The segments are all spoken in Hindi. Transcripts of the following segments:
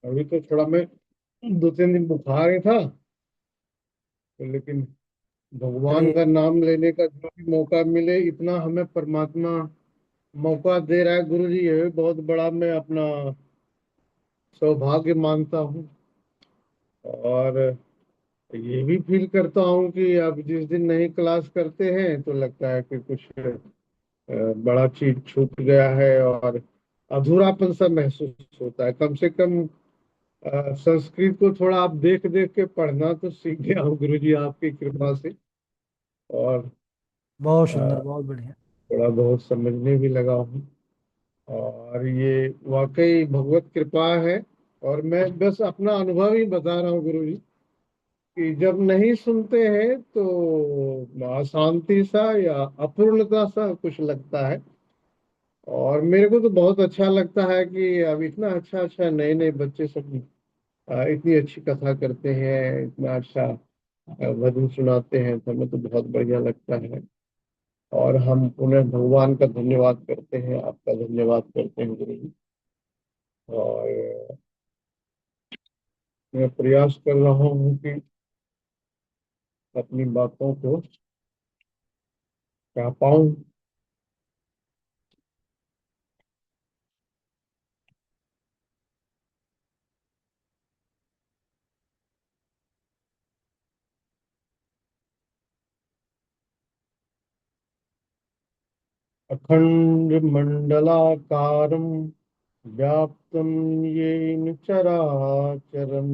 अभी तो थोड़ा मैं 2-3 दिन बुखार ही था। तो लेकिन भगवान अरे का नाम लेने का जो भी मौका मिले, इतना हमें परमात्मा मौका दे रहा है गुरु जी, ये बहुत बड़ा मैं अपना सौभाग्य मानता हूँ। और ये भी फील करता हूँ कि अब जिस दिन नहीं क्लास करते हैं तो लगता है कि कुछ बड़ा चीज छूट गया है, और अधूरापन सा महसूस होता है। कम से कम संस्कृत को थोड़ा आप देख देख के पढ़ना तो सीख गया हूँ गुरु जी, आपकी कृपा से। और बहुत सुंदर, अ, बहुत बढ़िया। थोड़ा बहुत समझने भी लगा हूँ। और ये वाकई भगवत कृपा है। और मैं बस अपना अनुभव ही बता रहा हूँ गुरु जी, कि जब नहीं सुनते हैं तो अशांति सा या अपूर्णता सा कुछ लगता है। और मेरे को तो बहुत अच्छा लगता है कि अब इतना अच्छा अच्छा नए नए बच्चे सब इतनी अच्छी कथा करते हैं, इतना अच्छा भजन सुनाते हैं, तो हमें तो बहुत बढ़िया लगता है। और हम उन्हें भगवान का धन्यवाद करते हैं, आपका धन्यवाद करते हैं गुरु जी। और मैं प्रयास कर रहा हूँ कि अपनी बातों को कह पाऊँ। अखंड मंडलाकारं व्याप्तं येन चराचरम्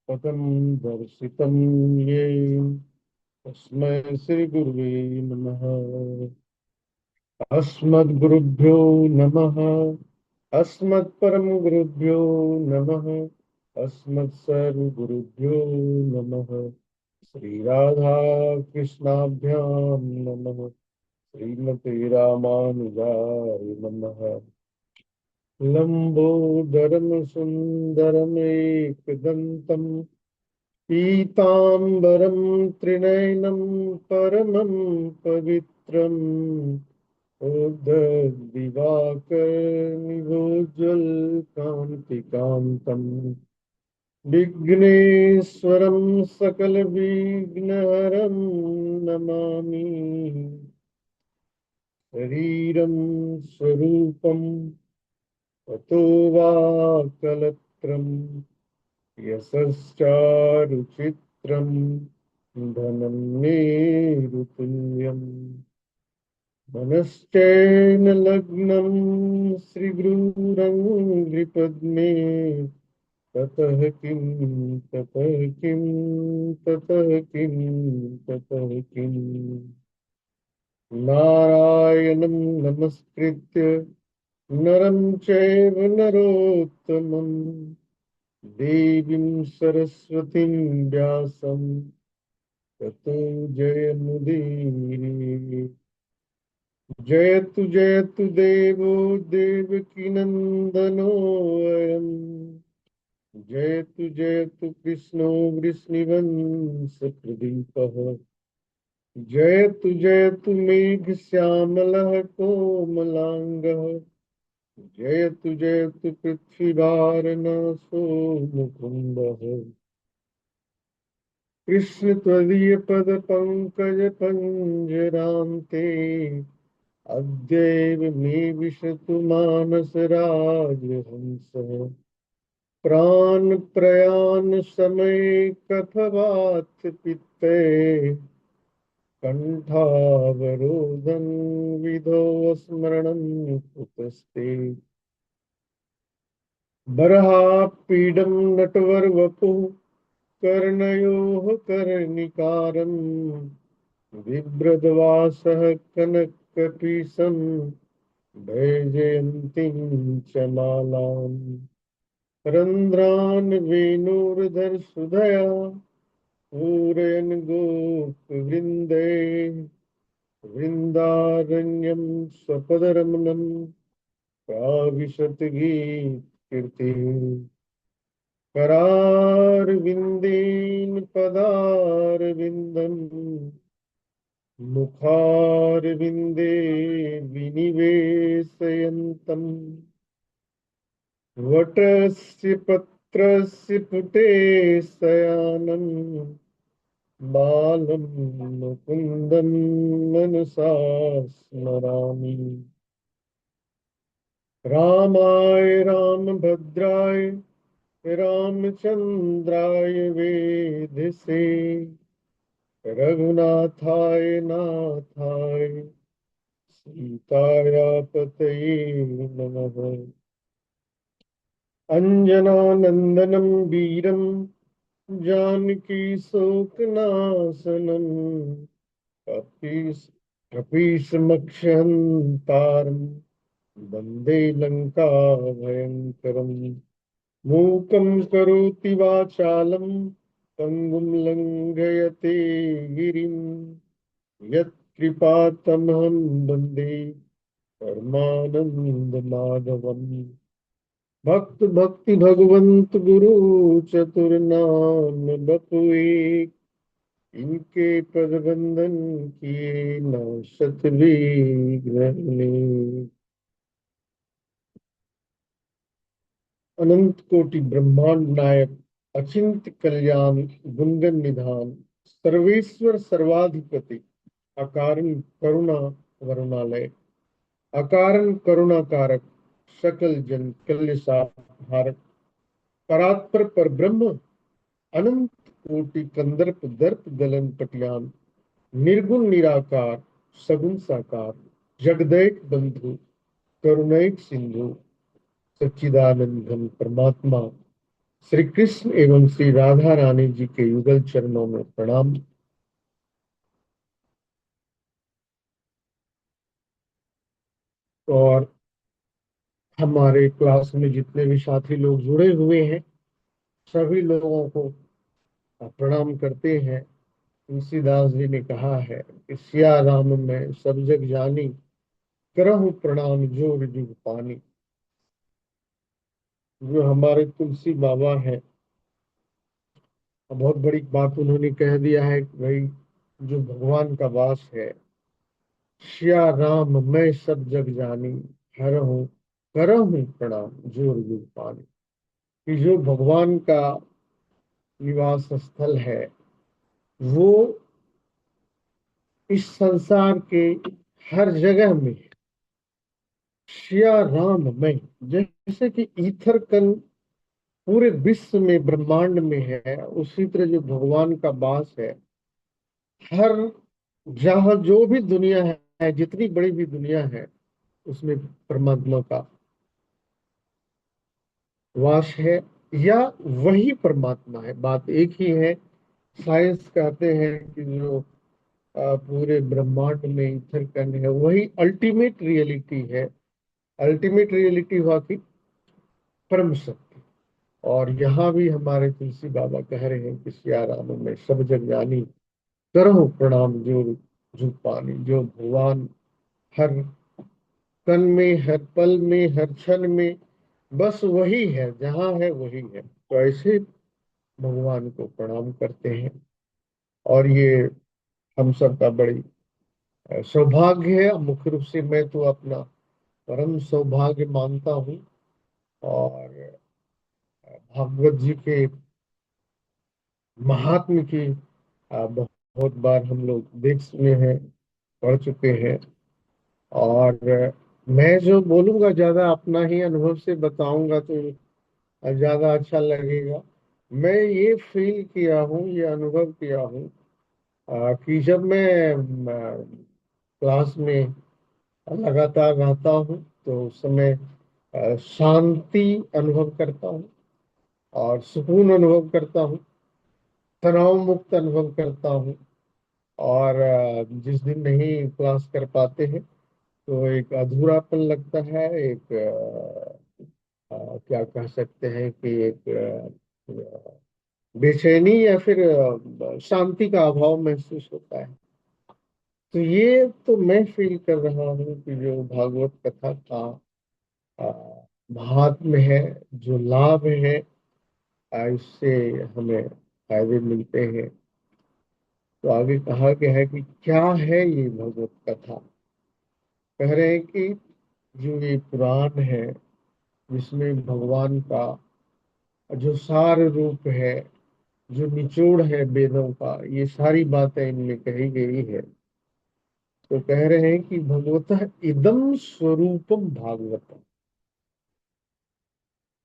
पदं दर्शितं येन तस्मै श्री गुरुवे नमः। अस्मद्गुरुभ्यो नमः। अस्मत्परम गुरुभ्यो नमः। अस्मत्सर्वगुरुभ्यो नमः। श्री राधा कृष्णाभ्यां नमः। श्रीमते रामानुजाय नमः। लंबोदरम सुंदरम एकदंतम पीतांबरम त्रिनयनम परमं पवित्रम दिवाकर कांति कांतम विघ्नेश्वरम सकल विघ्नहरं नमामि। शरीरं स्वरूपं ततो वा कलत्रं यशश्चारुचित्रं धनं मेरुतुल्यम्। मनश्चैन लग्नं श्रीगुरुरङ्घ्रिपद्मे ततः किं ततः किं ततः किं ततः किम्। नारायणं नमस्कृत्य नरं चैव नरोत्तमं देवीं सरस्वतीं व्यासं ततो जयमुदीरये। जयतु देवो देवकीनन्दनोऽयम्। जयतु कृष्णो वृष्णिवंशप्रदीपः। जयतु मेघश्यामलः कोमलाङ्गः। जयतु पृथ्वीभारनाशो मुकुन्दः। कृष्ण त्वदीय पद पंकज पंजरान्ते अद्यैव मे विशतु मानस राजहंसः। प्राण प्रयाण समय कथवात पित्ते कंठावरोधन विधो स्मरणं कुतस्ते। बर्हापीडं नटवरवपुः कर्णयोः कर्णिकारम् बिभ्रद्वासः कनकपीसम् वैजयन्तीं च मालाम्। रन्ध्रान् वेणुर्धरसुधया पूरयन् गोपवृन्दै। वृन्दारण्यं स्वपदरमणं प्राविशत् गीतकीर्तिः। करारविन्देन पदारविन्दम् मुखारविन्दे विनिवेशयन्तम्। वटस्य पत्रस्य पुटे शयानं बालं मुकुन्दं मनसा स्मरामि। रामाय रामभद्राय रामचन्द्राय वेधसे, रघुनाथाय नाथाय सीताया पतये नमः। अंजनानंदनं वीरं जानकी शोकनाशनं, कपीश कपीशमक्षहन्तारं वन्दे लङ्काभयङ्करम्। मूकं करोति वाचालं पङ्गुं लङ्घयते गिरिं, यत्कृपातमहं वन्दे परमानन्दमाधवम्। भक्त भक्ति भगवंत गुरु चतुर नाम बपुए, इनके पद बंदन किए नासत विघ्न। अनंत कोटि ब्रह्मांड नायक, अचिंत कल्याण गुणगण निधान, सर्वेश्वर सर्वाधिपति, अकारण करुणा वरुणालय, अकारण करुणा कारक, सकल जन कल्यसारक, परात्पर पर ब्रह्म, अनंत कोटि कंदर्प दर्प गलन पटियान, निर्गुण निराकार सगुण साकार, जगदैक बंधु करुणैक सिंधु, सच्चिदानंद घन परमात्मा श्री कृष्ण एवं श्री राधा रानी जी के युगल चरणों में प्रणाम। और हमारे क्लास में जितने भी साथी लोग जुड़े हुए हैं, सभी लोगों को प्रणाम करते हैं। तुलसीदास जी ने कहा है कि सिया राम में सब जग जानी, करहु प्रणाम जोर जुग पानी। जो हमारे तुलसी बाबा हैं, बहुत बड़ी बात उन्होंने कह दिया है कि भाई जो भगवान का वास है, सिया राम मैं सब जग जानी, हरहु करहु प्रणाम जोर जुग पानी। कि जो भगवान का निवास स्थल है, वो इस संसार के हर जगह में है। सिया राम में, जैसे कि ईथर कण पूरे विश्व में ब्रह्मांड में है, उसी तरह जो भगवान का वास है, हर जहां जो भी दुनिया है, जितनी बड़ी भी दुनिया है, उसमें परमात्मा का वास है, या वही परमात्मा है। बात एक ही है। साइंस कहते हैं कि जो पूरे ब्रह्मांड में ईथर कण है, वही अल्टीमेट रियलिटी है। अल्टीमेट रियलिटी हुआ कि परम सत्य। और यहाँ भी हमारे तुलसी बाबा कह रहे हैं कि सिया राम में सब जग जानी, करहु प्रणाम जोर जुग पानी। जो भगवान हर कण में, हर पल में, हर क्षण में बस वही है, जहाँ है वही है। तो ऐसे भगवान को प्रणाम करते हैं। और ये हम सब का बड़ी सौभाग्य है। मुख्य रूप से मैं तो अपना परम सौभाग्य मानता हूँ। और भागवत जी के महात्म की बहुत बार हम लोग देख सुने हैं, पढ़ चुके हैं। और मैं जो बोलूंगा ज्यादा अपना ही अनुभव से बताऊंगा तो ज्यादा अच्छा लगेगा। मैं ये फील किया हूँ, ये अनुभव किया हूँ कि जब मैं क्लास में लगातार रहता हूँ, तो उस समय शांति अनुभव करता हूँ और सुकून अनुभव करता हूँ, तनाव मुक्त अनुभव करता हूँ। और जिस दिन नहीं क्लास कर पाते हैं, तो एक अधूरापन लगता है, एक क्या कह सकते हैं कि एक बेचैनी या फिर शांति का अभाव महसूस होता है। तो ये तो मैं फील कर रहा हूँ कि जो भागवत कथा का अ, महात्म्य है, जो लाभ है, इससे हमें फायदे मिलते हैं। तो आगे कहा गया है कि क्या है ये भगवत कथा। कह रहे हैं कि जो ये पुराण है, जिसमें भगवान का जो सार रूप है, जो निचोड़ है वेदों का, ये सारी बातें इनमें कही गई है। तो कह रहे हैं कि भगवतः इदम स्वरूपम भागवतम,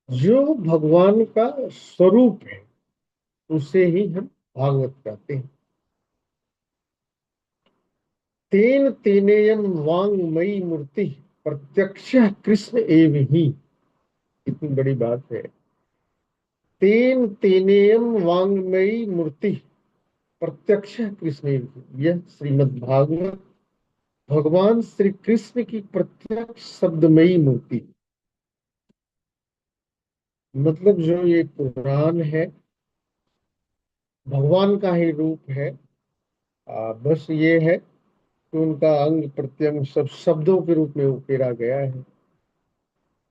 जो भगवान का स्वरूप है उसे ही हम भागवत कहते हैं। तेन तेनेयम वांगमयी मूर्ति प्रत्यक्ष कृष्ण एव ही। इतनी बड़ी बात है। तेन तेनेयम वांगमयी मूर्ति प्रत्यक्ष कृष्ण एव ही। यह श्रीमद् भागवत भगवान श्री कृष्ण की प्रत्यक्ष शब्दमयी मूर्ति, मतलब जो ये कुरान है भगवान का ही रूप है। बस ये है कि उनका अंग प्रत्यंग सब शब्दों के रूप में उकेरा गया है।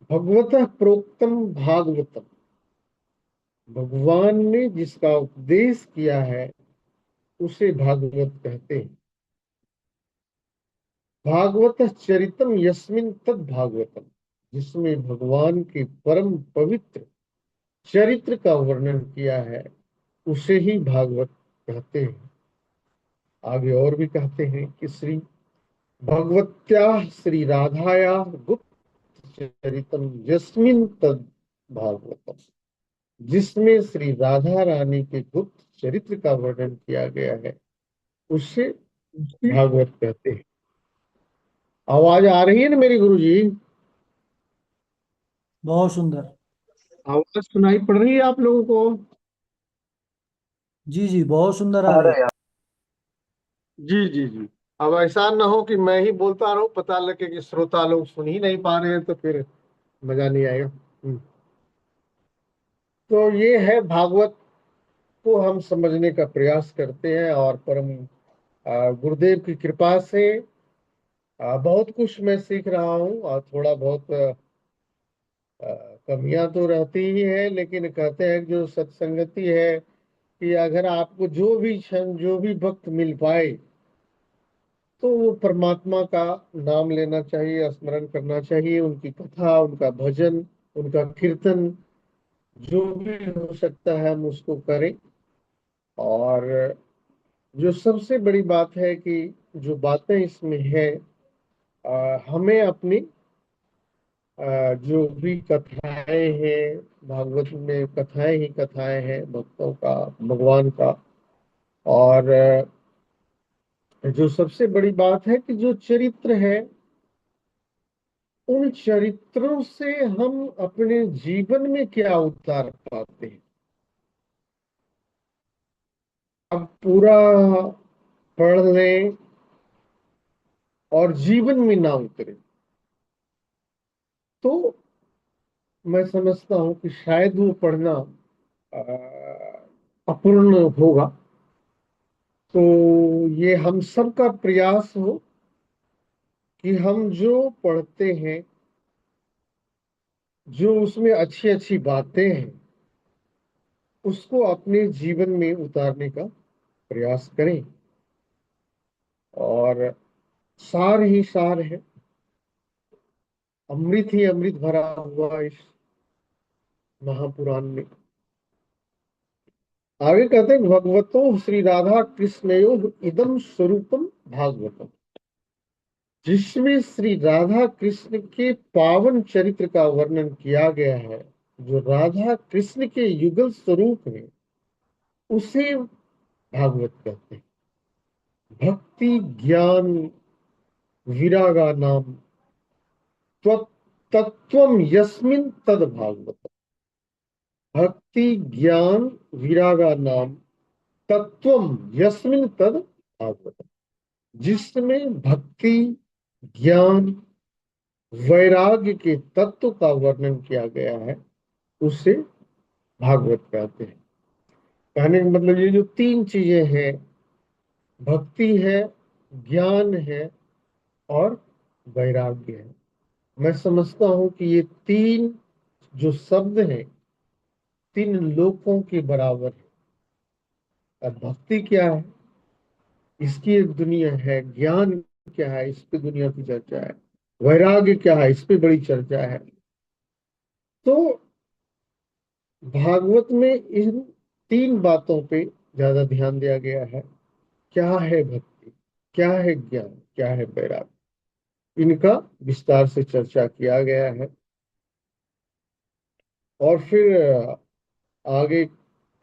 भगवतः प्रोक्तम भागवतम, भगवान ने जिसका उपदेश किया है उसे भागवत कहते हैं। भागवत चरितम यस्मिन तद भागवतम, जिसमें भगवान के परम पवित्र चरित्र का वर्णन किया है उसे ही भागवत कहते हैं। आगे और भी कहते हैं कि श्री भगवत्या श्री राधाया गुप्त चरितम यस्मिन तद भागवतम, जिसमें श्री राधा रानी के गुप्त चरित्र का वर्णन किया गया है उसे भागवत कहते हैं। आवाज आ रही है ना मेरी गुरु जी? बहुत सुंदर। आवाज सुनाई पड़ रही है आप लोगों को? जी जी, बहुत सुंदर आ रही है। जी जी जी। अब ऐसा ना हो कि मैं ही बोलता रहूं, पता लगे कि श्रोता लोग सुन ही नहीं पा रहे हैं, तो फिर मजा नहीं आएगा। तो ये है भागवत को हम समझने का प्रयास करते हैं, और परम गुरुदेव की कृपा से बहुत कुछ मैं सीख रहा हूँ, और थोड़ा बहुत कमियां तो रहती ही है, लेकिन कहते हैं कि जो सत्संगति है कि अगर आपको जो भी क्षण जो भी वक्त मिल पाए तो वो परमात्मा का नाम लेना चाहिए, स्मरण करना चाहिए, उनकी कथा, उनका भजन, उनका कीर्तन, जो भी हो सकता है हम उसको करें। और जो सबसे बड़ी बात है कि जो बातें इसमें है, हमें अपनी जो भी कथाएं हैं, भागवत में कथाएं ही कथाएं हैं भक्तों का, भगवान का। और जो सबसे बड़ी बात है कि जो चरित्र है, उन चरित्रों से हम अपने जीवन में क्या उतार पाते हैं। अब पूरा पढ़ लें और जीवन में ना उतरे तो मैं समझता हूं कि शायद वो पढ़ना अपूर्ण होगा। तो ये हम सबका प्रयास हो कि हम जो पढ़ते हैं, जो उसमें अच्छी अच्छी बातें हैं, उसको अपने जीवन में उतारने का प्रयास करें। और सार ही सार है, अमृत ही अमृत भरा हुआ इस महापुराण में। आगे कहते हैं भगवतो श्री राधा कृष्णयो इदम स्वरूपम भागवतम, जिसमें श्री राधा कृष्ण के पावन चरित्र का वर्णन किया गया है, जो राधा कृष्ण के युगल स्वरूप है उसे भागवत कहते हैं। भक्ति ज्ञान विरागा नाम तत्वम यस्मिन तद भागवत, भक्ति ज्ञान विरागा नाम तत्वम यस्मिन तद भागवत, जिसमें भक्ति ज्ञान वैराग्य के तत्व का वर्णन किया गया है उसे भागवत कहते हैं। कहने का मतलब ये जो तीन चीजें हैं, भक्ति है, ज्ञान है और वैराग्य है, मैं समझता हूं कि ये तीन जो शब्द हैं, तीन लोकों के बराबर है। अब भक्ति क्या है, इसकी एक दुनिया है। ज्ञान क्या है, इस पे दुनिया की चर्चा है। वैराग्य क्या है, इस पे बड़ी चर्चा है। तो भागवत में इन तीन बातों पे ज्यादा ध्यान दिया गया है। क्या है भक्ति, क्या है ज्ञान, क्या है वैराग्य, इनका विस्तार से चर्चा किया गया है। और फिर आगे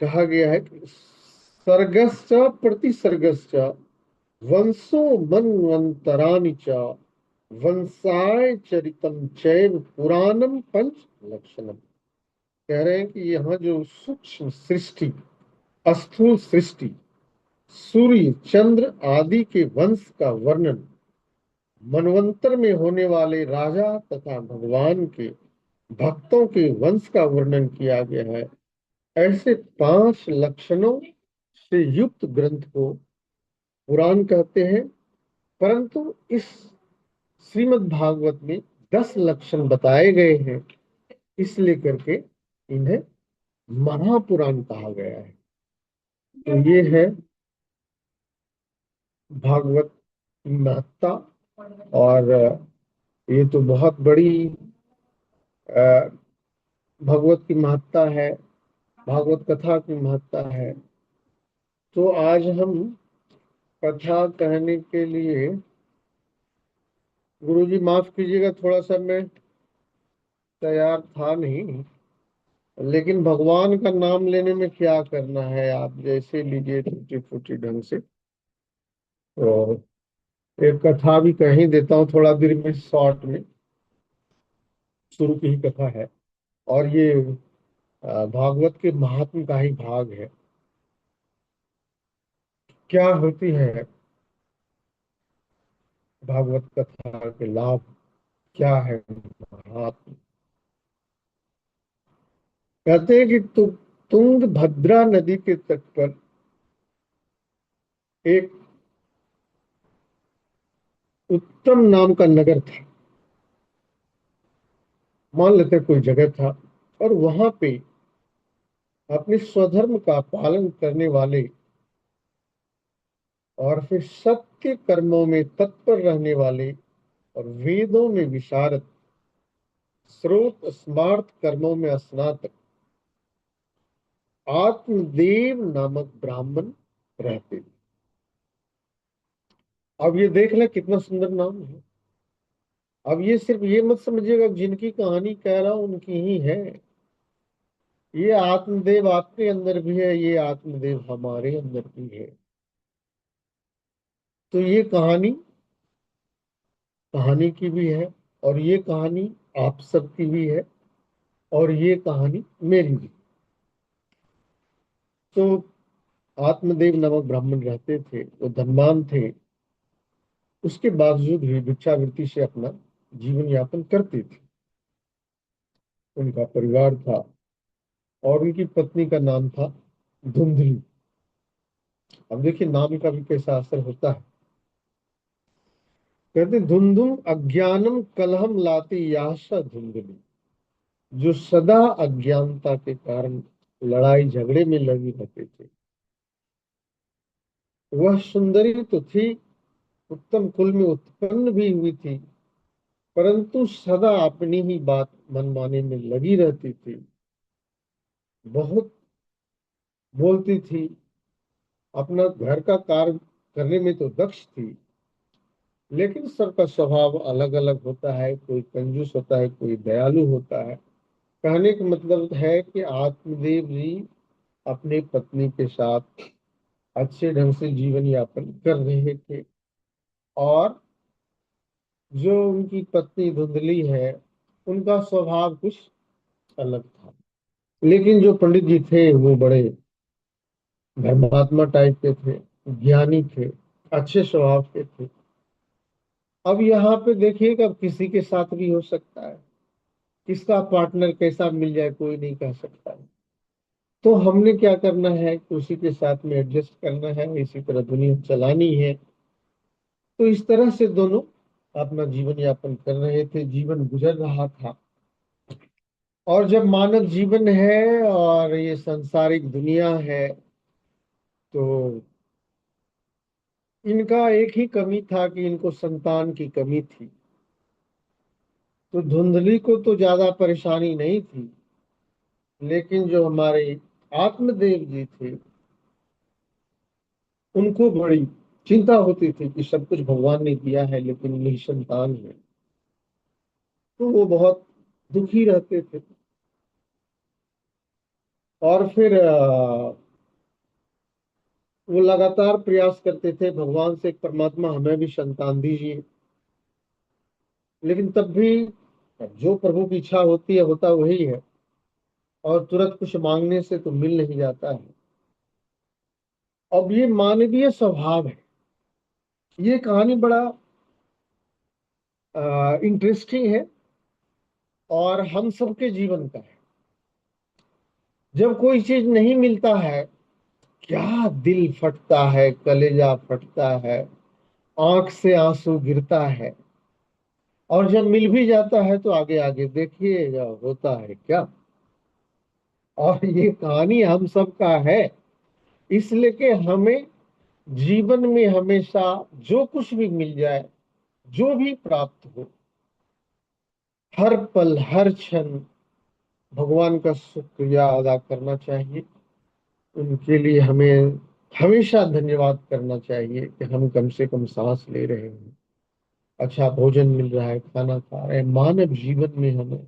कहा गया है कि सर्गश्च प्रतिसर्गश्च वंशो मनवंतराणि च वंशाय चरितम चैव पुराणम पंच लक्षणम। कह रहे हैं कि यहाँ जो सूक्ष्म सृष्टि, स्थूल सृष्टि, सूर्य चंद्र आदि के वंश का वर्णन, मनवंतर में होने वाले राजा तथा भगवान के भक्तों के वंश का वर्णन किया गया है, ऐसे 5 लक्षणों से युक्त ग्रंथ को पुराण कहते हैं। परंतु इस श्रीमद् भागवत में 10 लक्षण बताए गए हैं, इसलिए करके इन्हें महापुराण कहा गया है। तो ये है भागवत की महत्ता। और ये तो बहुत बड़ी अ, भगवत की महत्ता है, भागवत कथा की महत्ता है। तो आज हम कथा कहने के लिए, गुरुजी माफ कीजिएगा, थोड़ा सा मैं तैयार था नहीं, लेकिन भगवान का नाम लेने में क्या करना है, आप जैसे लीजिए टूटी फूटी ढंग से। तो एक कथा भी कह ही देता हूँ, थोड़ा देर में शॉर्ट में, शुरू की ही कथा है। और ये भागवत के महात्म का ही भाग है। क्या होती है भागवत कथा के लाभ, क्या है महात्म। कहते हैं कि तुंगभद्रा नदी के तट पर एक उत्तम नाम का नगर था, मान लेते हैं कोई जगह था। और वहां पे अपने स्वधर्म का पालन करने वाले और फिर सत्य कर्मों में तत्पर रहने वाले और वेदों में विशारद, स्रोत स्मार्त कर्मों में स्नातक आत्मदेव नामक ब्राह्मण रहते थे। अब ये देख ले कितना सुंदर नाम है। अब ये सिर्फ ये मत समझिएगा जिनकी कहानी कह रहा हूं उनकी ही है। ये आत्मदेव आपके अंदर भी है, ये आत्मदेव हमारे अंदर भी है। तो ये कहानी कहानी की भी है, और ये कहानी आप सबकी भी है, और ये कहानी मेरी भी। तो आत्मदेव नामक ब्राह्मण रहते थे, वो धनवान थे, उसके बावजूद भी भिक्षावृत्ति से अपना जीवन यापन करते थे। उनका परिवार था, और उनकी पत्नी का नाम था धुंधली। अब देखिए नाम का भी कैसा असर होता है। कहते धुंधुम अज्ञानम कलहम लाती याशा धुंधली, जो सदा अज्ञानता के कारण लड़ाई झगड़े में लगी रहते थे। वह सुंदरी तो थी, उत्तम कुल में उत्पन्न भी हुई थी, परंतु सदा अपनी ही बात मनमाने में लगी रहती थी। बहुत बोलती थी, अपना घर का कार्य करने में तो दक्ष थी, लेकिन सबका स्वभाव अलग अलग होता है। कोई कंजूस होता है, कोई दयालु होता है। कहने का मतलब है कि आत्मदेव जी अपनी पत्नी के साथ अच्छे ढंग से जीवन यापन कर रहे थे। और जो उनकी पत्नी धुंधली है, उनका स्वभाव कुछ अलग था। लेकिन जो पंडित जी थे वो बड़े धर्मात्मा टाइप के थे, ज्ञानी थे, अच्छे स्वभाव के थे। अब यहाँ पे देखिए कि अब किसी के साथ भी हो सकता है, किसका पार्टनर कैसा मिल जाए कोई नहीं कह सकता है। तो हमने क्या करना है कि उसी के साथ में एडजस्ट करना है, इसी तरह दुनिया चलानी है। तो इस तरह से दोनों अपना जीवन यापन कर रहे थे, जीवन गुजर रहा था। और जब मानव जीवन है और ये सांसारिक दुनिया है, तो इनका एक ही कमी था कि इनको संतान की कमी थी। तो धुंधली को तो ज्यादा परेशानी नहीं थी, लेकिन जो हमारे आत्मदेव जी थे उनको बड़ी चिंता होती थी कि सब कुछ भगवान ने दिया है लेकिन निसंतान है। तो वो बहुत दुखी रहते थे। और फिर वो लगातार प्रयास करते थे भगवान से, परमात्मा हमें भी संतान दीजिए। लेकिन तब भी जो प्रभु की इच्छा होती है होता वही है, और तुरंत कुछ मांगने से तो मिल नहीं जाता है। अब ये मानवीय स्वभाव है। ये कहानी बड़ा इंटरेस्टिंग है और हम सबके जीवन का है। जब कोई चीज नहीं मिलता है, क्या दिल फटता है, कलेजा फटता है, आंख से आंसू गिरता है। और जब मिल भी जाता है तो आगे आगे देखिएगा होता है क्या। और ये कहानी हम सब का है। इसलिए कि हमें जीवन में हमेशा जो कुछ भी मिल जाए, जो भी प्राप्त हो, हर पल हर क्षण भगवान का शुक्रिया अदा करना चाहिए। उनके लिए हमें हमेशा धन्यवाद करना चाहिए कि हम कम से कम सांस ले रहे हैं, अच्छा भोजन मिल रहा है, खाना खा रहे हैं, मानव जीवन में हमें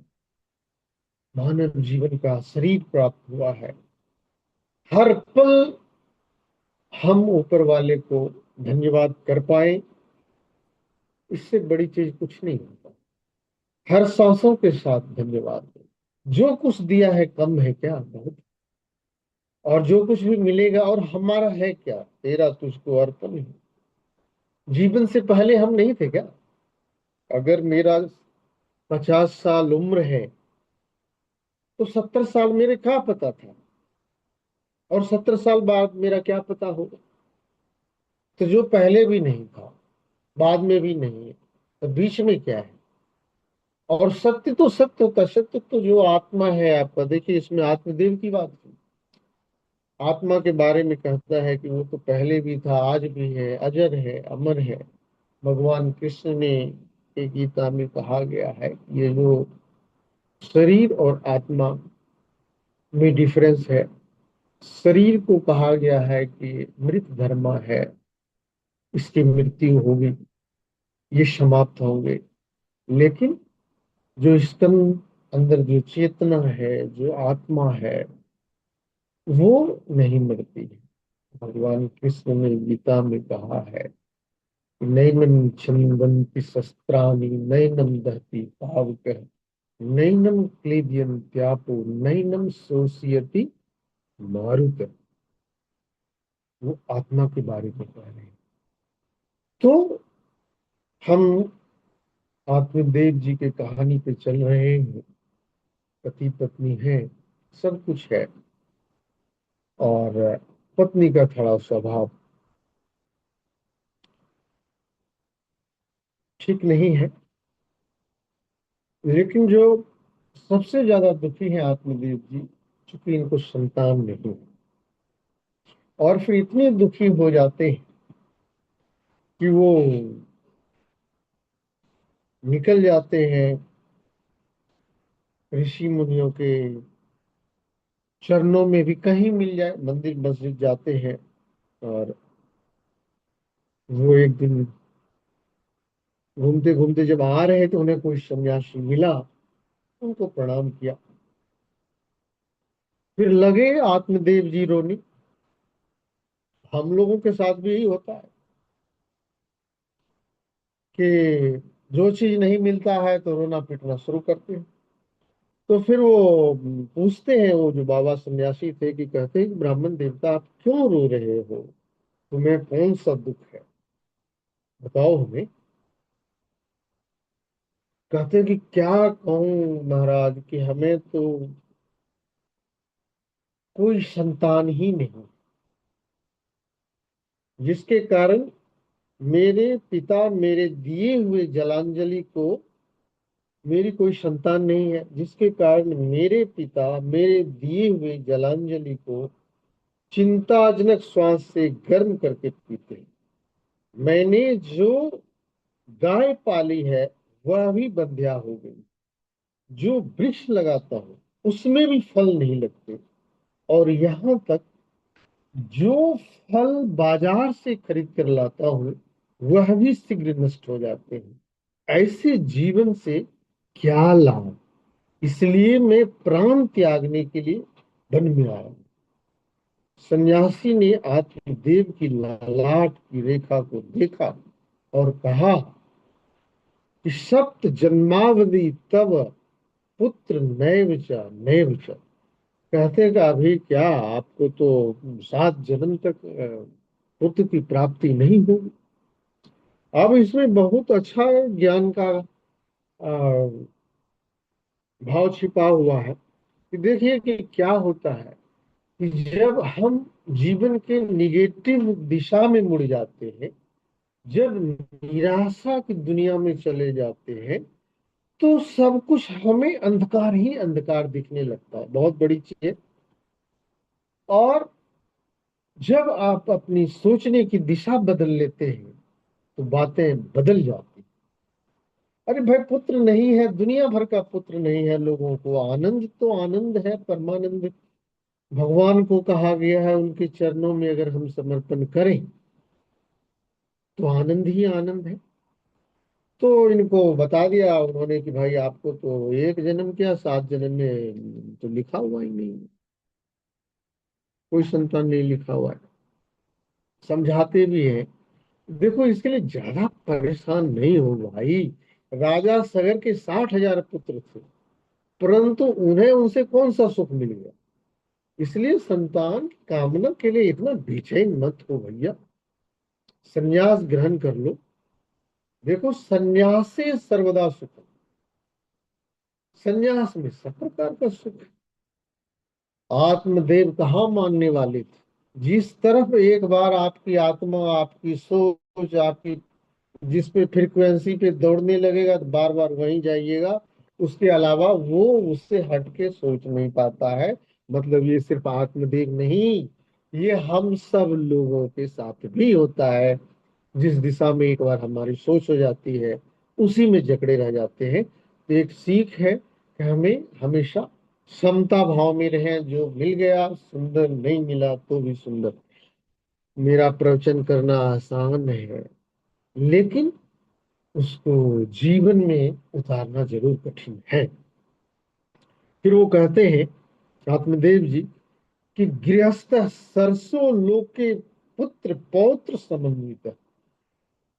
मानव जीवन का शरीर प्राप्त हुआ है। हर पल हम ऊपर वाले को धन्यवाद कर पाए, इससे बड़ी चीज कुछ नहीं होता। हर सांसों के साथ धन्यवाद दो। जो कुछ दिया है कम है क्या, बहुत। और जो कुछ भी मिलेगा और हमारा है क्या, तेरा तुझको अर्पण है। जीवन से पहले हम नहीं थे क्या? अगर मेरा 50 साल उम्र है तो 70 साल मेरे क्या पता था, और 70 साल बाद मेरा क्या पता होगा। तो जो पहले भी नहीं था, बाद में भी नहीं है, तो बीच में क्या है। और सत्य तो सत्य होता है। सत्य तो जो आत्मा है आपका, देखिए इसमें आत्मदेव की बात है। आत्मा के बारे में कहता है कि वो तो पहले भी था, आज भी है, अजर है, अमर है। भगवान कृष्ण ने एक गीता में कहा गया है कि ये जो शरीर और आत्मा में डिफरेंस है, शरीर को कहा गया है कि मृत धर्म है, इसकी मृत्यु होगी, ये समाप्त होंगे। लेकिन जो इसके अंदर जो चेतना है, जो आत्मा है, वो नहीं मरती है। भगवान कृष्ण ने गीता में कहा है, नैनम छिन्दन्ति शस्त्राणि नैनम दहति पावकः नैनम क्लेदयन्त्यापो नैनम शोषयति मारुतः। वो आत्मा के बारे में कह रहे हैं। तो हम आत्मदेव जी के कहानी पे चल रहे हैं। पति पत्नी है, सब कुछ है, और पत्नी का थोड़ा स्वभाव ठीक नहीं है। लेकिन जो सबसे ज्यादा दुखी है आत्मदेव जी, चूंकि इनको संतान नहीं है। और फिर इतने दुखी हो जाते हैं कि वो निकल जाते हैं ऋषि मुनियों के चरणों में भी, कहीं मिल जाए मंदिर मस्जिद जाते हैं। और वो एक दिन घूमते घूमते जब आ रहे तो उन्हें कोई सन्यासी मिला, उनको प्रणाम किया। फिर लगे आत्मदेव जी रोने। हम लोगों के साथ भी यही होता है कि जो चीज नहीं मिलता है तो रोना पीटना शुरू करते हैं। तो फिर वो पूछते हैं, वो जो बाबा सन्यासी थे, कि कहते हैं कि ब्राह्मण देवता आप क्यों रो रहे हो, तुम्हें कौन सा दुख है, बताओ हमें। कहते हैं कि क्या कहूँ महाराज, कि हमें तो कोई संतान ही नहीं, जिसके कारण मेरे पिता मेरे दिए हुए जलांजलि को, मेरी कोई संतान नहीं है जिसके कारण मेरे पिता मेरे दिए हुए जलांजलि को चिंताजनक श्वास से गर्म करके पीते हैं। मैंने जो गाय पाली है वह भी बंध्या हो गई। जो वृक्ष लगाता हूँ उसमें भी फल नहीं लगते, और यहाँ तक जो फल बाजार से खरीद कर लाता हूँ वह भी शीघ्र नष्ट हो जाते हैं। ऐसे जीवन से क्या लाभ? इसलिए मैं प्राण त्यागने के लिए वन में आया। सन्यासी ने आत्मदेव की ललाट की रेखा को देखा और कहा कि सप्त जन्मावधि तब पुत्र नैव च नैव च। कहते कि अभी क्या आपको तो 7 जन्म तक पुत्र की प्राप्ति नहीं होगी। अब इसमें बहुत अच्छा ज्ञान का भाव छिपा हुआ है कि देखिए कि क्या होता है कि जब हम जीवन के निगेटिव दिशा में मुड़ जाते हैं, जब निराशा की दुनिया में चले जाते हैं, तो सब कुछ हमें अंधकार ही अंधकार दिखने लगता है। बहुत बड़ी चीज है। और जब आप अपनी सोचने की दिशा बदल लेते हैं तो बातें बदल जाती। अरे भाई, पुत्र नहीं है, दुनिया भर का पुत्र नहीं है लोगों को, आनंद तो आनंद है, परमानंद भगवान को कहा गया है। उनके चरणों में अगर हम समर्पण करें तो आनंद ही आनंद है। तो इनको बता दिया उन्होंने कि भाई आपको तो एक जन्म क्या 7 जन्म में तो लिखा हुआ ही नहीं है, कोई संतान नहीं लिखा हुआ है। समझाते भी हैं। देखो, इसके लिए ज्यादा परेशान नहीं हो भाई। राजा सगर के 60,000 पुत्र थे, परंतु उन्हें उनसे कौन सा सुख मिल गया? इसलिए संतान की कामना के लिए इतना बेचैन मत हो भैया। संन्यास ग्रहण कर लो। देखो, संन्यास से सर्वदा सुख। संन्यास में सब प्रकार का सुख। आत्मदेव कहाँ मानने वाले थे? जिस तरफ एक बार आपकी आत्मा, आपकी सोच, आपकी जिस पे फ्रीक्वेंसी पे दौड़ने लगेगा तो बार बार वहीं जाइएगा। उसके अलावा वो उससे हट के सोच नहीं पाता है। मतलब ये सिर्फ आत्मदेव नहीं, ये हम सब लोगों के साथ भी होता है। जिस दिशा में एक बार हमारी सोच हो जाती है उसी में जकड़े रह जाते हैं। तो एक सीख है कि हमें हमेशा समता भाव में रहें। जो मिल गया सुंदर, नहीं मिला तो भी सुंदर। मेरा प्रवचन करना आसान है, लेकिन उसको जीवन में उतारना जरूर कठिन है। फिर वो कहते हैं आत्मदेव जी कि गृहस्थ सरसों लोके पुत्र पौत्र समन्वित।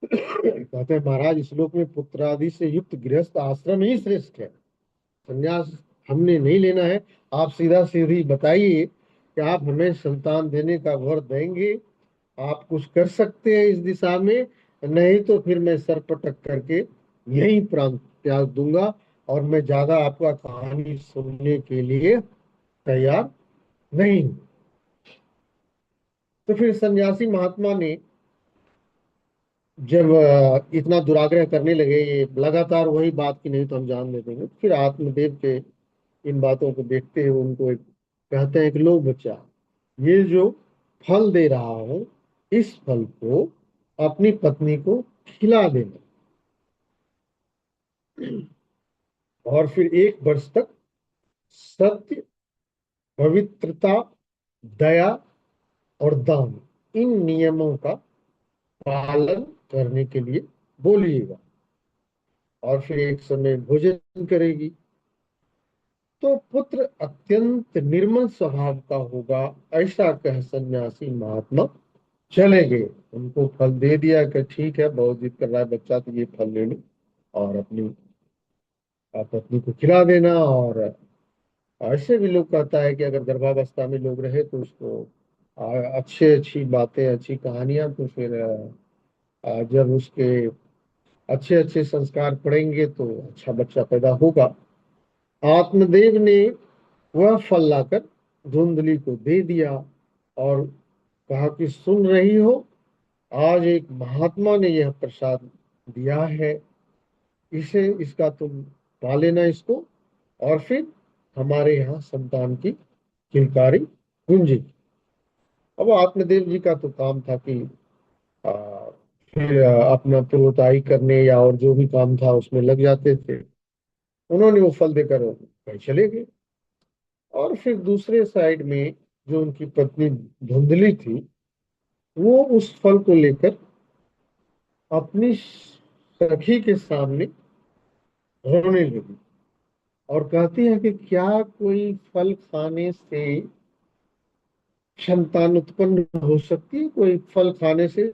कहते हैं महाराज, इस लोक में पुत्र आदि से युक्त गृहस्थ आश्रम ही श्रेष्ठ है। संन्यास हमने नहीं लेना है। आप सीधा सीधी बताइए कि आप हमें संतान देने का वर देंगे, आप कुछ कर सकते हैं इस दिशा में, नहीं तो फिर मैं सर पटक करके यही प्राण त्याग दूंगा, और मैं ज्यादा आपका कहानी सुनने के लिए तैयार नहीं हूं। तो फिर सन्यासी महात्मा ने जब इतना दुराग्रह करने लगे, ये लगातार वही बात की नहीं तो हम जान लेते हैं, फिर आत्मदेव के इन बातों को देखते हुए उनको एक कहते हैं कि लो बच्चा, ये जो फल दे रहा हूं, इस फल को अपनी पत्नी को खिला देना, और फिर 1 वर्ष तक सत्य, पवित्रता, दया और दान, इन नियमों का पालन करने के लिए बोलिएगा। और फिर एक समय भोजन करेगी। तो पुत्र अत्यंत निर्मल स्वभाव का होगा, ऐसा कह सन्यासी महात्मा चले गए। उनको फल दे दिया कि ठीक है, बहुत जिद कर रहा है बच्चा तो ये फल ले लो और अपनी पत्नी को खिला देना। और ऐसे भी लोग कहता है कि अगर गर्भावस्था में लोग रहे तो उसको अच्छे अच्छी बातें, अच्छी कहानियां, तो फिर जब उसके अच्छे अच्छे संस्कार पड़ेंगे तो अच्छा बच्चा पैदा होगा। आत्मदेव ने वह फल लाकर धुंधली को दे दिया और कहा कि सुन रही हो, आज एक महात्मा ने यह प्रसाद दिया है, इसे इसका तुम पा लेना इसको, और फिर हमारे यहाँ संतान की किलकारी गूंजेगी। अब आत्मदेव जी का तो काम था कि आ, फिर अपना पूर्वताई करने या और जो भी काम था उसमें लग जाते थे। उन्होंने वो फल देकर वहीं चले गए। और फिर दूसरे साइड में जो उनकी पत्नी धुंधली थी, वो उस फल को लेकर अपनी सखी के सामने रोने लगी और कहती है कि क्या कोई फल खाने से संतान उत्पन्न हो सकती है? कोई फल खाने से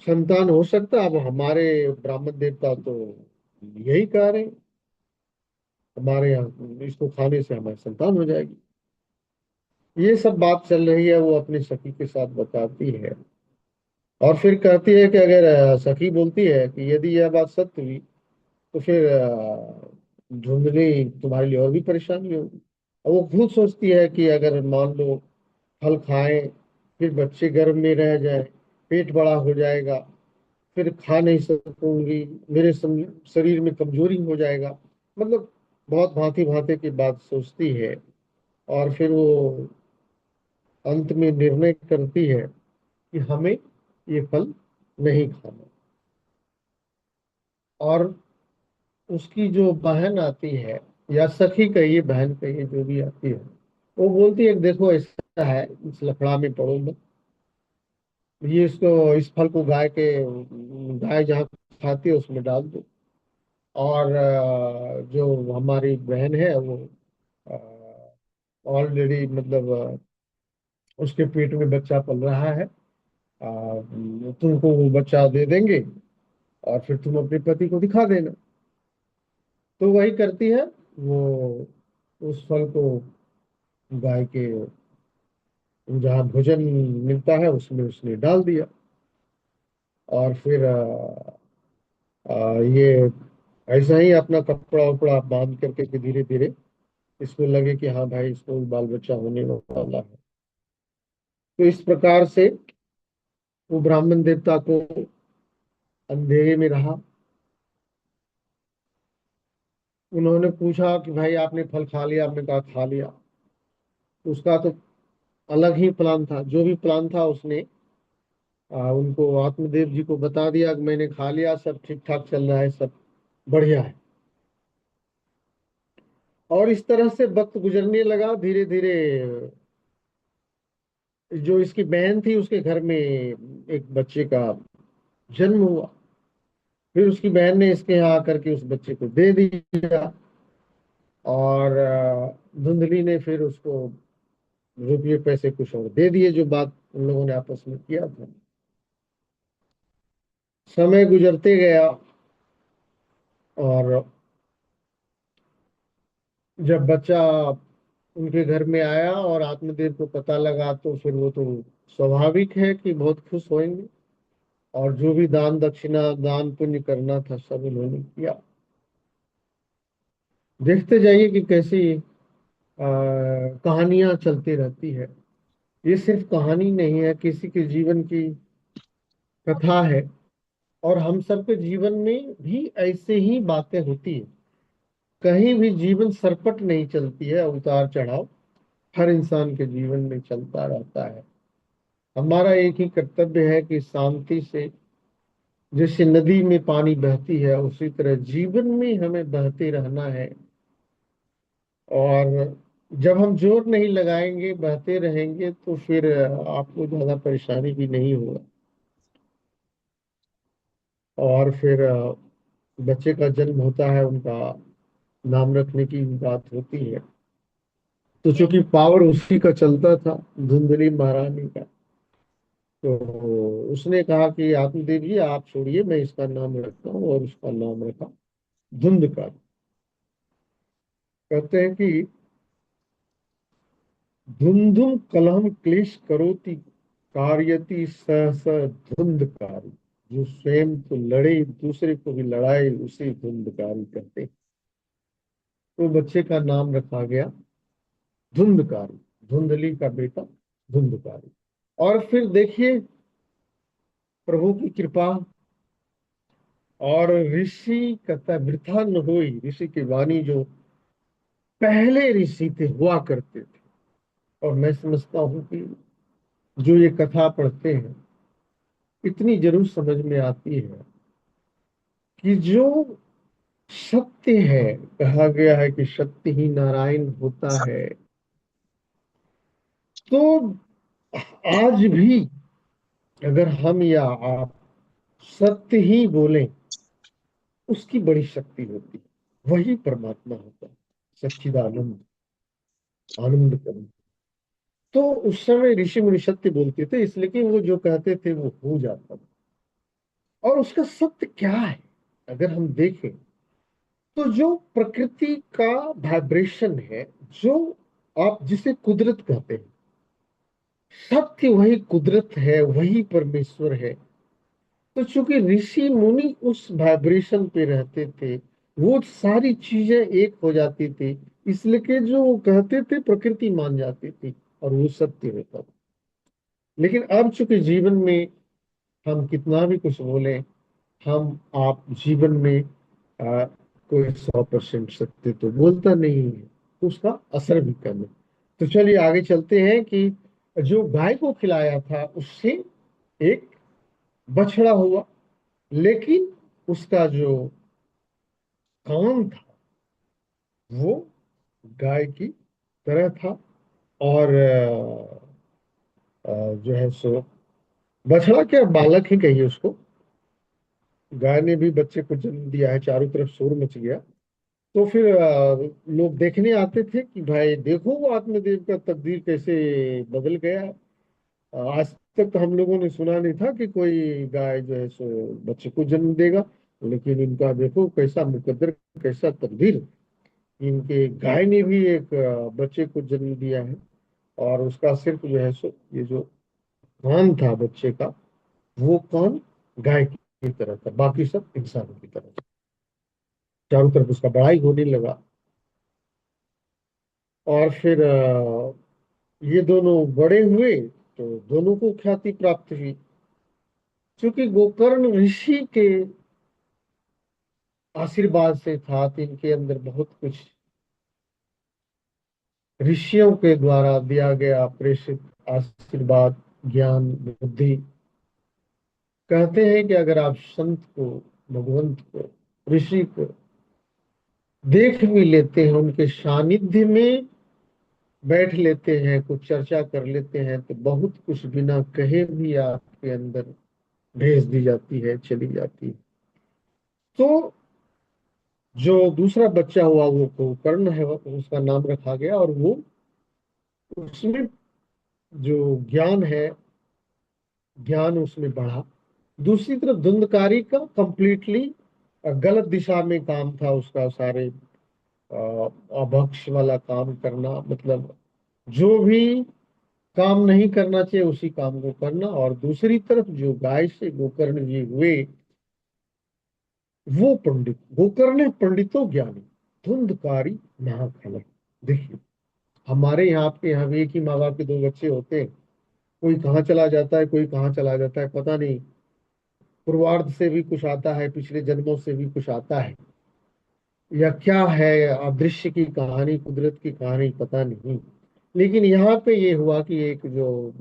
संतान हो सकता है? अब हमारे ब्राह्मण देवता तो यही कह रहे हैं, हमारे यहाँ इसको खाने से हमारी संतान हो जाएगी। ये सब बात चल रही है, वो अपनी सखी के साथ बताती है। और फिर कहती है कि अगर सखी बोलती है कि यदि यह बात सत्य हुई तो फिर धुंधली तुम्हारे लिए और भी परेशानी होगी। और वो खुद सोचती है कि अगर मान लो फल खाएं, फिर बच्चे गर्भ में रह जाए, पेट बड़ा हो जाएगा, फिर खा नहीं सकूंगी, मेरे शरीर में कमजोरी हो जाएगा। मतलब बहुत भांति भांति की बात सोचती है। और फिर वो अंत में निर्णय करती है कि हमें ये फल नहीं खाना। और उसकी जो बहन आती है, या सखी कहिए बहन कहिए, जो भी आती है, वो बोलती है कि देखो ऐसा है, इस लफड़ा में पड़ो मत। ये इसको, इस फल को गाय जहाँ खाती है उसमें डाल दो। और जो हमारी बहन है वो ऑलरेडी मतलब उसके पेट में बच्चा पल रहा है, तुमको वो बच्चा दे देंगे और फिर तुम अपने पति को दिखा देना। तो वही करती है वो, उस फल को गाय के जहाँ भोजन मिलता है उसमें उसने डाल दिया। और फिर ये ऐसा ही अपना कपड़ा उपड़ा बांध करके कि धीरे धीरे इसको लगे कि हाँ भाई इसको बाल बच्चा होने वाला है। तो इस प्रकार से वो ब्राह्मण देवता को अंधेरे में रहा। उन्होंने पूछा कि भाई आपने फल खा लिया? आपने कहा खा लिया। तो उसका तो अलग ही प्लान था, जो भी प्लान था उसने उनको आत्मदेव जी को बता दिया कि मैंने खा लिया, सब ठीक ठाक चल रहा है, सब बढ़िया है। और इस तरह से वक्त गुजरने लगा धीरे धीरे। जो इसकी बहन थी उसके घर में एक बच्चे का जन्म हुआ। फिर उसकी बहन ने इसके यहाँ आकर के उस बच्चे को दे दिया। और धुंधली ने फिर उसको रुपये पैसे कुछ और दे दिए, जो बात उन लोगों ने आपस में किया था। समय गुजरते गया और जब बच्चा उनके घर में आया और आत्मदेव को पता लगा तो फिर वो तो स्वाभाविक है कि बहुत खुश होंगे। और जो भी दान दक्षिणा दान पुण्य करना था सब उन्होंने किया। देखते जाइए कि कैसी कहानियां चलती रहती है। ये सिर्फ कहानी नहीं है, किसी के जीवन की कथा है। और हम सबके जीवन में भी ऐसे ही बातें होती है। कहीं भी जीवन सरपट नहीं चलती है, उतार चढ़ाव हर इंसान के जीवन में चलता रहता है। हमारा एक ही कर्तव्य है कि शांति से, जैसे नदी में पानी बहती है उसी तरह जीवन में हमें बहते रहना है। और जब हम जोर नहीं लगाएंगे, बहते रहेंगे, तो फिर आपको ज्यादा परेशानी भी नहीं होगा। और फिर बच्चे का जन्म होता है, उनका नाम रखने की बात होती है। तो चूंकि पावर उसी का चलता था, धुंधली महारानी का, तो उसने कहा कि आत्मदेव जी आप छोड़िए, मैं इसका नाम रखता हूँ। और उसका नाम रखा धुंधकार। कहते हैं कि धुंधुम कलहम क्लेश करोति कार्यति सहस धुंधकारी। जो स्वयं तो लड़े, दूसरे को भी लड़ाए, उसे धुंधकारी कहते हैं। तो बच्चे का नाम रखा गया धुंधकारी, धुंधली का बेटा धुंधकारी। और फिर देखिए प्रभु की कृपा। और ऋषि कहता है वृथा न होई, ऋषि की वाणी जो पहले ऋषि थे हुआ करते थे। और मैं समझता हूँ कि जो ये कथा पढ़ते हैं इतनी जरूर समझ में आती है कि जो सत्य है। कहा गया है कि सत्य ही नारायण होता है। तो आज भी अगर हम या आप सत्य ही बोलें, उसकी बड़ी शक्ति होती है। वही परमात्मा होता है, सच्चिदानंद, आनंद करना। तो उस समय ऋषि मुनि सत्य बोलते थे, इसलिए कि वो जो कहते थे वो हो जाता था। और उसका सत्य क्या है, अगर हम देखें, तो जो प्रकृति का वाइब्रेशन है, जो आप जिसे कुदरत कहते हैं, सत्य वही कुदरत है, वही परमेश्वर है। तो चूंकि ऋषि मुनि उस वाइब्रेशन पे रहते थे, वो सारी चीजें एक हो जाती थी, इसलिए कि जो वो कहते थे प्रकृति मान जाती थी, और वो सत्य होता था। लेकिन अब चूंकि जीवन में हम कितना भी कुछ बोले, हम आप जीवन में कोई 100% सत्य तो बोलता नहीं है, तो उसका असर भी कम है। तो चलिए आगे चलते हैं कि जो गाय को खिलाया था उससे एक बछड़ा हुआ, लेकिन उसका जो कान था वो गाय की तरह था। और जो है सो बछड़ा क्या, बालक ही कहिए उसको। गाय ने भी बच्चे को जन्म दिया है, चारों तरफ शोर मच गया। तो फिर लोग देखने आते थे कि भाई देखो वो आत्मदेव का तकदीर कैसे बदल गया। आज तक तो हम लोगों ने सुना नहीं था कि कोई गाय जो है सो बच्चे को जन्म देगा, लेकिन इनका देखो कैसा मुकद्दर, कैसा तकदीर। इनके गाय ने भी एक बच्चे को जन्म दिया है। और उसका सिर्फ जो है सो ये जो कान था बच्चे का, वो कान गाय की तरह था, बाकी सब इंसानों की तरह था। चारों तरफ उसका बड़ाई होने लगा। और फिर ये दोनों बड़े हुए तो दोनों को ख्याति प्राप्त हुई। क्योंकि गोकर्ण ऋषि के आशीर्वाद से था, तो इनके अंदर बहुत कुछ ऋषियों के द्वारा दिया गया प्रेषित आशीर्वाद, ज्ञान, बुद्धि। कहते हैं कि अगर आप संत को, भगवंत को, ऋषि को देख भी लेते हैं, उनके सानिध्य में बैठ लेते हैं, कुछ चर्चा कर लेते हैं, तो बहुत कुछ बिना कहे भी आपके अंदर भेज दी जाती है, चली जाती है। तो जो दूसरा बच्चा हुआ वो गोकर्ण है, उसका नाम रखा गया। और वो उसमें जो ज्ञान है, ज्ञान उसमें बढ़ा। दूसरी तरफ धुंधकारी का कंप्लीटली गलत दिशा में काम था उसका, सारे अभक्ष वाला काम करना, मतलब जो भी काम नहीं करना चाहिए उसी काम को करना। और दूसरी तरफ जो गाय से गोकर्ण जी हुए, वो पंडित, गोकर्ण पंडितों ज्ञानी, धुंधकारी महाखलक। देखिए, हमारे यहाँ, आपके यहाँ भी एक ही माँ बाप के दो बच्चे होते हैं, कोई कहाँ चला जाता है, कोई कहाँ चला जाता है, पता नहीं। पूर्वार्ध से भी कुछ आता है, पिछले जन्मों से भी कुछ आता है, या क्या है, अदृश्य की कहानी, कुदरत की कहानी, पता नहीं। लेकिन यहाँ पे ये हुआ कि एक जो,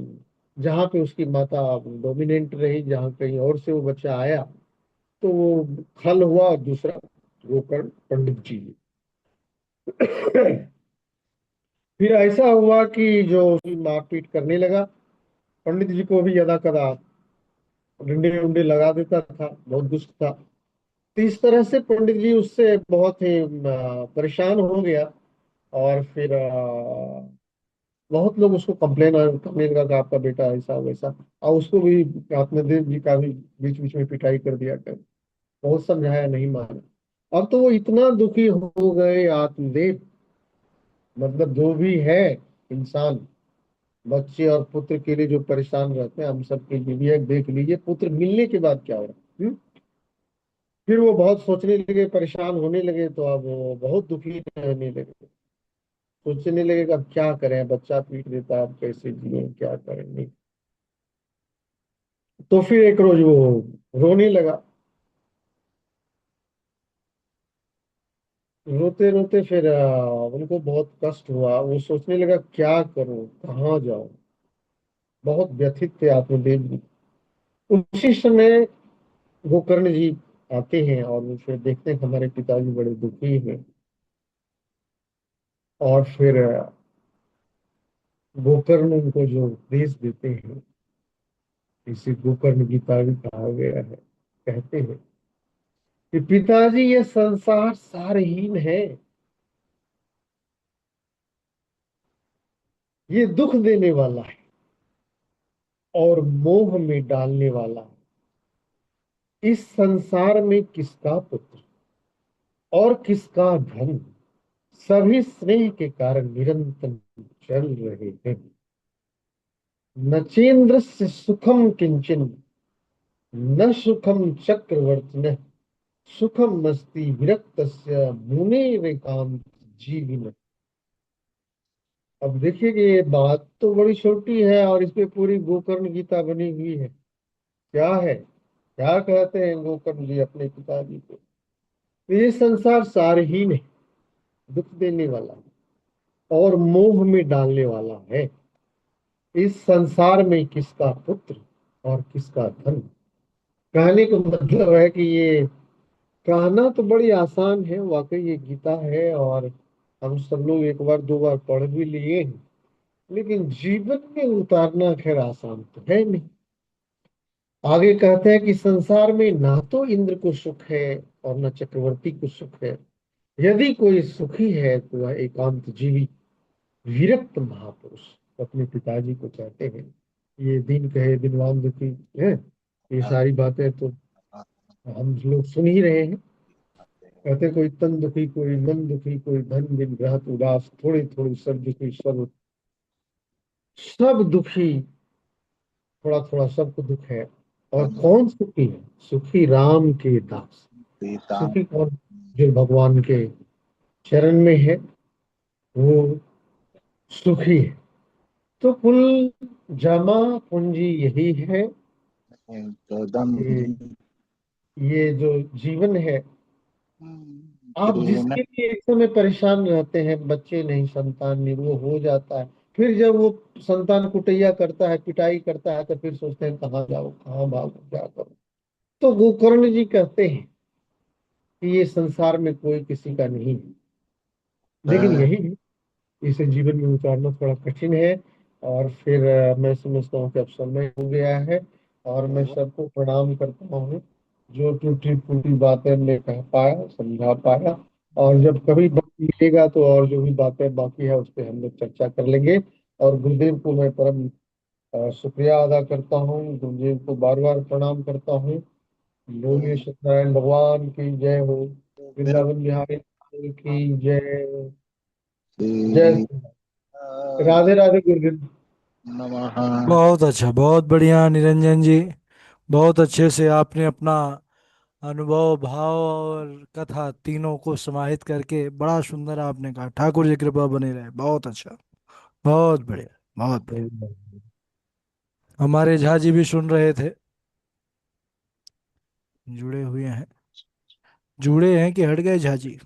जहाँ पे उसकी माता डोमिनेंट रही, जहाँ कहीं और से वो बच्चा आया, तो वो खल हुआ। और दूसरा गोकर्ण पंडित जी। फिर ऐसा हुआ कि जो उसकी मारपीट करने लगा, पंडित जी को भी यदा कदा डंडे उंडे लगा देता था, बहुत दुष्ट था। तो इस तरह से पंडित जी उससे बहुत ही परेशान हो गया। और फिर बहुत लोग उसको कंप्लेन कंप्लेन करके आपका बेटा ऐसा वैसा। और उसको भी आत्मदेव जी का भी बीच बीच में पिटाई कर दिया कर, बहुत समझाया, नहीं माना। अब तो वो इतना दुखी हो गए आत्मदेव, मतलब जो भी है इंसान, बच्चे और पुत्र के लिए जो परेशान रहते हैं, हम सबके लिए देख लीजिए पुत्र मिलने के बाद क्या हो रहा है। फिर वो बहुत सोचने लगे, परेशान होने लगे, तो अब वो बहुत दुखी रहने लगे। सोचने लगे कि अब क्या करें, बच्चा पीट देता है, अब कैसे जिए, क्या करेंगे। तो फिर एक रोज वो रोने लगा। रोते रोते फिर उनको बहुत कष्ट हुआ, वो सोचने लगा क्या करूं, कहाँ जाऊं। बहुत व्यथित थे आत्मदेव जी। उसी समय गोकर्ण जी आते हैं और वो फिर देखते हैं कि हमारे पिताजी बड़े दुखी हैं। और फिर गोकर्ण उनको जो उपदेश देते हैं, इसे गोकर्ण गीता भी कहा गया है। कहते हैं कि पिताजी ये संसार सारहीन है, ये दुख देने वाला है और मोह में डालने वाला है। इस संसार में किसका पुत्र और किसका धन, सभी स्नेह के कारण निरंतर चल रहे हैं। नचेंद्रस्य सुखम किंचन, न सुखम चक्रवर्तिनः, सुखम मस्ति विरक्तस्य मुने एकांत जीविन। अब देखिए कि ये बात तो बड़ी छोटी है और इस पे पूरी गोकर्ण गीता बनी हुई है। क्या है, क्या कहते हैं गोकर्ण जी अपने पिताजी को? तो ये संसार सारहीन है, दुख देने वाला है और मोह में डालने वाला है। इस संसार में किसका पुत्र और किसका धन। कहने का मतलब है कि ये कहना तो बड़ी आसान है, वाकई ये गीता है और हम सब लोग एक बार दो बार पढ़ भी लिए हैं, लेकिन जीवन में उतारना खैर आसान तो है नहीं। आगे कहते हैं कि संसार में ना तो इंद्र को सुख है और न चक्रवर्ती को सुख है। यदि कोई सुखी है तो वह एकांत जीवी विरक्त महापुरुष। अपने पिताजी को कहते हैं, ये दिन कहे दिनवान दुखी है, ये सारी बातें तो हम लोग सुन ही रहे हैं। कहते कोई तन दुखी, कोई मन दुखी, कोई धन दिन ग्रहत उदास, थोड़ी थोड़ी सब दुखी, सब दुखी, थोड़ा थोड़ा सबको दुख है। और कौन सुखी है? सुखी राम के दास। सुखी कौन? जो भगवान के चरण में है, वो सुखी है। तो कुल जमा पूंजी यही है कि ये जो जीवन है, आप जिसके लिए एक समय परेशान रहते हैं, बच्चे नहीं, संतान नहीं, वो हो जाता है। फिर जब वो संतान कुटैया करता है, पिटाई करता है, तो फिर सोचते हैं कहाँ जाओ, कहाँ भागो, क्या करो। तो गोकर्ण जी कहते हैं कि ये संसार में कोई किसी का नहीं है, लेकिन यही है, इसे जीवन में उतारना थोड़ा कठिन है। और फिर मैं समझता हूँ कि अब समय हो गया है और मैं सबको प्रणाम करता हूँ जो टूटी फूटी बातें मैं कह पाया, समझा पाया। और जब कभी वक्त मिलेगा तो और जो भी बातें बाकी है उस पर हम लोग चर्चा कर लेंगे। और गुरुदेव को मैं परम शुक्रिया अदा करता हूँ, गुरुदेव को बार बार प्रणाम करता हूँ। बोलिए सत्यनारायण भगवान की जय हो, वृंदावन बिहारी लाल की जय हो। जय श्री राम। राधे राधे गुरुदेव। नमः। बहुत अच्छा, बहुत बढ़िया निरंजन जी। बहुत अच्छे से आपने अपना अनुभव, भाव और कथा तीनों को समाहित करके बड़ा सुंदर आपने कहा। ठाकुर जी कृपा बनी रहे। बहुत अच्छा, बहुत बढ़िया, बहुत बढ़िया। हमारे झा जी भी सुन रहे थे, जुड़े हुए हैं। जुड़े हैं कि हट गए झा जी?